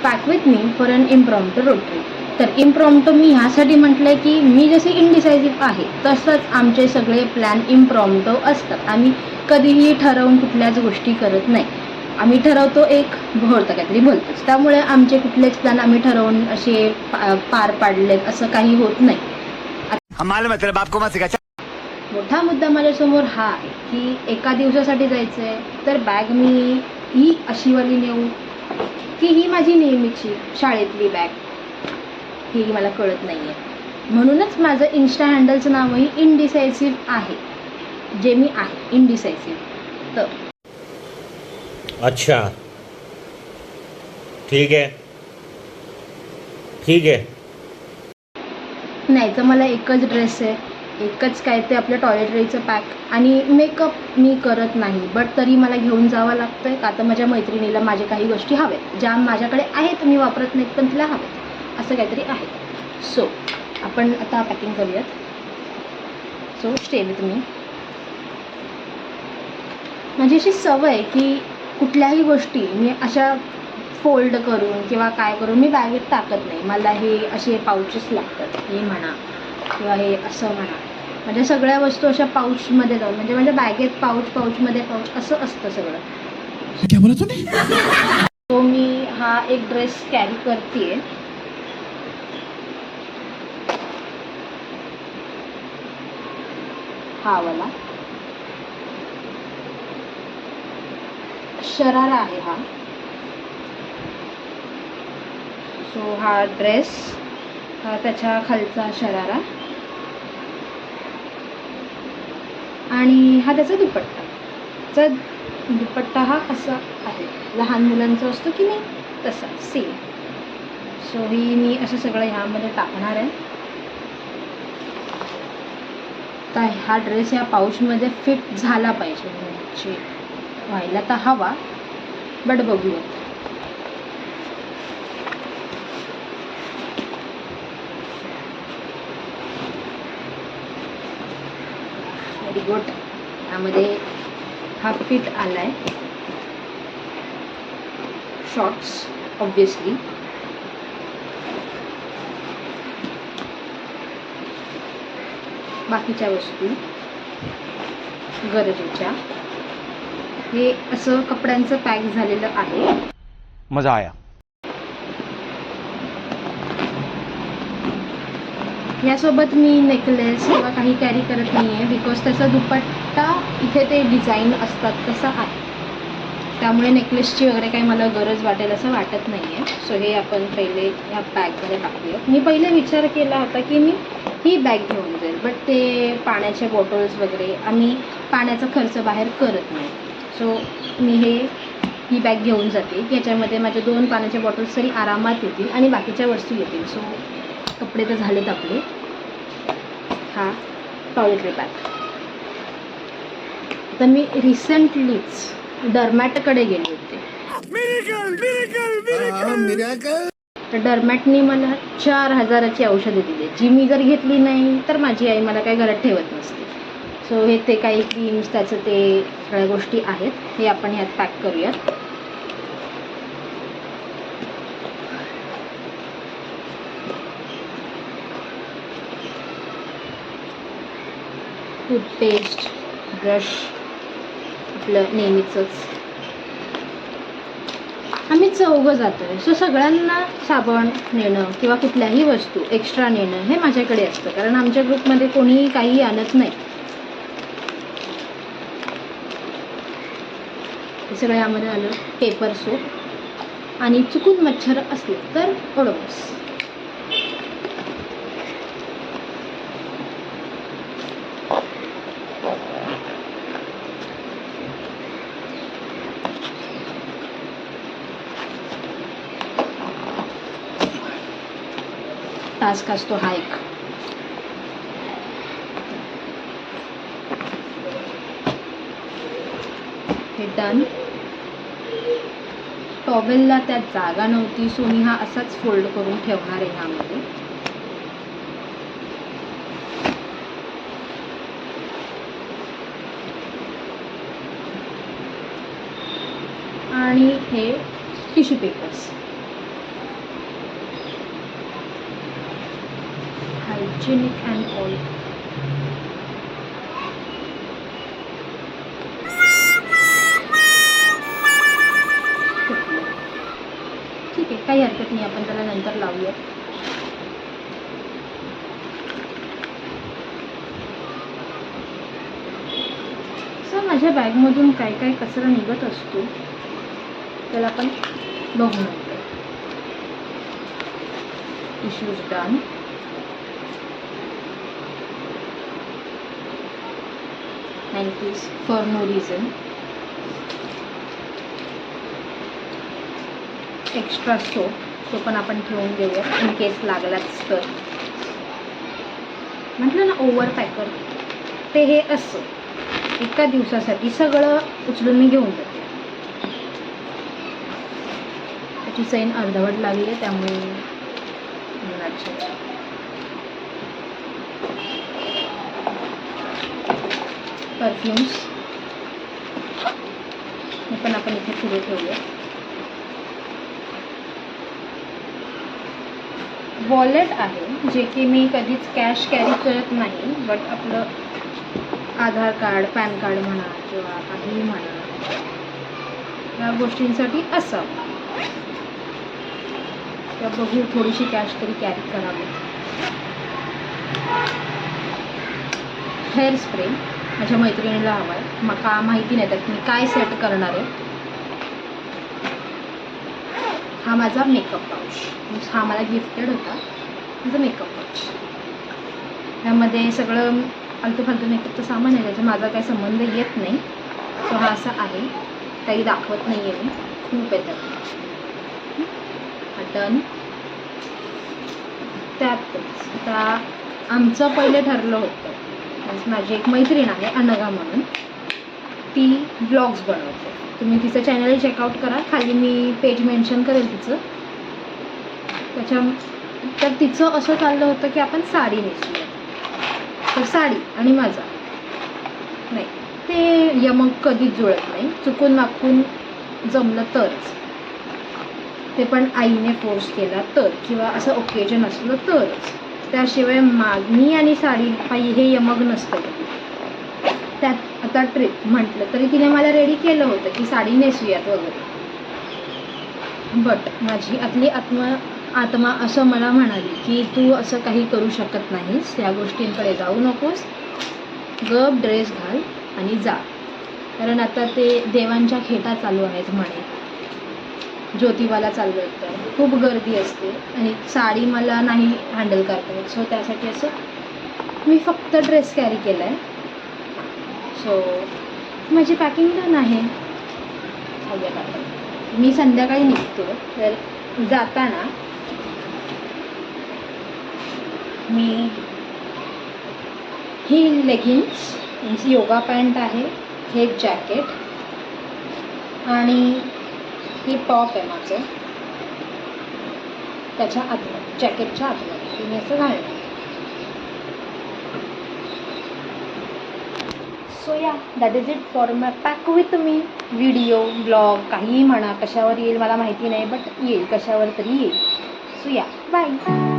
Pack with me for an impromptu road trip. तर impromptu मी ह्यासाठी म्हटलं आहे की मी जसे इनडिसायझिव्ह आहे तसंच आमचे सगळे प्लॅन इम्प्रॉम्प्टू असतात. आम्ही कधीही ठरवून कुठल्याच गोष्टी करत नाही. आम्ही ठरवतो एक भोवतं काहीतरी बोलतोच. त्यामुळे आमचे कुठलेच प्लॅन आम्ही ठरवून असे पार पाडलेत असं काही होत नाही. मोठा मुद्दा माझ्यासमोर हा आहे की एका दिवसासाठी जायचं आहे तर बॅग मी ही अशीवाली नेऊ की ही माझी नेहमीची शाळेतली बॅग, ही मला कळत नाही आहे. म्हणूनच माझं इन्स्टा हँडलचं नावही इनडिसायसिव्ह आहे, जे मी आहे इनडिसायसिव्ह. तर अच्छा, ठीक आहे ठीक आहे. नाही तर मला एकच ड्रेस आहे, एकच काय ते आपलं टॉयलेटरीचं पॅक आणि मेकअप मी करत नाही. बट तरी मला घेऊन जावं लागतं आहे का तर माझ्या मैत्रिणीला माझ्या काही गोष्टी हव्यात, ज्या माझ्याकडे आहेत मी वापरत नाहीत पण तिला हव्यात, असं काहीतरी आहे. सो आपण आता पॅकिंग करूयात. So stay with me. माझी अशी सवय आहे की कुठल्याही गोष्टी मी अशा फोल्ड करून किंवा काय करून मी बॅगेत टाकत नाही. मला हे असे पाऊचेस लागतात, हे म्हणा किंवा हे असं म्हणा. माझ्या सगळ्या वस्तू अशा पाऊचमध्ये जाऊन म्हणजे माझ्या बॅगेत पाऊचमध्ये पाऊच असं असतं सगळं. क्या बोला तूने? तो मी हा एक ड्रेस कॅरी करते आहे. हा वाला शरारा आहे हा. सो हा ड्रेस, हा त्याच्या खालचा शरारा आणि हा त्याचा दुपट्टा. चा दुपट्टा हा असा आहे, लहान मुलांचं असतो की नाही तसा सेम. सो ही मी असं सगळं ह्यामध्ये टाकणार आहे. तर हा ड्रेस या पाऊचमध्ये फिट झाला पाहिजे, म्हणजे व्हायला तर हवा बट बघूयात. Very good. यामध्ये हा फिट आला आहे. शॉर्ट्स ऑब्वियसली, बाकीच्या वस्तू गरजेच्या. हे असं कपड्यांचं पॅक झालेलं आहे. मजा आया. यासोबत मी नेकलेस किंवा काही कॅरी करत नाही आहे बिकॉज त्याचा दुपट्टा इथे ते डिझाईन असतात तसा आहे. त्यामुळे नेकलेसची वगैरे काही मला गरज वाटेल असं वाटत नाही आहे. सो हे आपण पहिले ह्या बॅगमध्ये टाकूया. मी पहिले विचार केला होता की मी ही बॅग घेऊन जाईल बट ते पाण्याचे बॉटल्स वगैरे आम्ही पाण्याचा खर्च बाहेर करत नाही. सो मी ही बॅग घेऊन जाते. याच्यामध्ये माझे 2 पाण्याचे बॉटल्स तरी आरामात येतील आणि बाकीच्या वस्तू येतील. सो कपडे तर झालेत आपले. हा टॉयलेटरी पॅक. तर मी रिसेंटलीच डर्मॅटकडे गेले होते. तर डर्मॅटनी मला 4,000ची औषधे दिली, जी मी जर घेतली नाही तर माझी आई मला काही घरात ठेवत नसते. सो हे ते काही क्रीम्स त्याचं ते सगळ्या गोष्टी आहेत. हे आपण ह्यात पॅक करूयात. टूथपेस्ट, ब्रश आपलं नेहमीचंच. आम्ही 4 जातो आहे. सो सगळ्यांना साबण नेणं किंवा कुठल्याही वस्तू एक्स्ट्रा नेणं हे माझ्याकडे असतं, कारण आमच्या ग्रुपमध्ये कोणीही काही आणत नाही. हे सगळं यामध्ये आलं. पेपर सोप आणि चुकून मच्छर असले तर ओडोमॉस. टास्क असतो हा एक. हे डन. टॉवेलला त्यात जागा नव्हती सो मी हा असाच फोल्ड करून ठेवणार आहे ह्यामध्ये. आणि हे tissue papers. Hygienic and all. ठीक आहे, काही हरकत नाही, आपण त्याला नंतर लावूया. सर माझ्या बॅगमधून काय काय कचरा निघत असतो त्याला आपण बघू नंतर. Tissues done. Nineties for no reason. Extra soap तो पण आपण ठेवून देऊया इन केस लागलाच तर. म्हटलं ना ओव्हर पॅकर, ते हे असं एका दिवसासाठी सगळं उचलून मी घेऊन जाते. त्याची चैन अर्धवट लागली आहे त्यामुळे. अच्छा, परफ्यूम्स हे पण आपण इथे पुढे ठेवूया. वॉलेट आहे जे की मी कधीच कॅश कॅरी करत नाही, बट आपलं आधार कार्ड, पॅन कार्ड म्हणा किंवा काहीही म्हणा या गोष्टींसाठी असावं. किंवा बघू थोडीशी कॅश तरी कॅरी करावी. हेअर स्प्रे माझ्या मैत्रिणीला हवा आहे, मला माहिती नाही त्यात मी काय सेट करणार आहे. हा माझा मेकअप पाऊच, हा मला गिफ्टेड होता माझा मेकअप पाऊच. ह्यामध्ये सगळं फालतू फालतू मेकअपचं सामान आहे, त्याचा माझा काही संबंध येत नाही. सो हा असा आहे, काही दाखवत नाही आहे मी, खूप आहे त्यात. डन. त्यातच आता आमचं पहिले ठरलं होतं, माझी एक मैत्रीण आहे अनघा म्हणून, ती व्लॉग्स बनवते. तुम्ही तिचं चॅनल चेकआउट करा, खाली मी पेज मेन्शन करेल तिचं. तर तिचं असं चाललं होतं की आपण साडी नेसूया. तर साडी आणि माझा नाही, ते यमक कधीच जुळत नाही. चुकून मागून जमलं तरच, ते पण आईने फोर्स केला तर, किंवा असं ओकेजन असलं तरच. त्याशिवाय मागणी आणि साडी हे यमक नसतं. त्यात आता ट्रिप म्हटलं तरी तिने मला रेडी केलं होतं की साडी नेसूयात वगैरे, बट माझी आतली आत्मा असं मला म्हणाली की तू असं काही करू शकत नाहीस, या गोष्टींकडे जाऊ नकोस, गप ड्रेस घाल आणि जा. कारण आता ते देवांच्या खेटा चालू आहेत म्हणे, ज्योतिबाला चालू आहेत, तर खूप गर्दी असते आणि साडी मला नाही हँडल करता येत. सो त्यासाठी असं मी फक्त ड्रेस कॅरी केला आहे. सो माझी पॅकिंग डन आहे. मी संध्याकाळी निघतो, तर जाताना मी ही लेगिन्स, योगा पॅन्ट आहे, हे जॅकेट आणि ही टॉप आहे माझं, त्याच्या आतमध्ये, जॅकेटच्या आतमध्ये मी असं घालणार. सो या, that is it for my pack with me. Video, blog, काहीही म्हणा, कशावर येईल मला माहिती नाही, बट येईल, कशावर तरी येईल. सो या, बाय.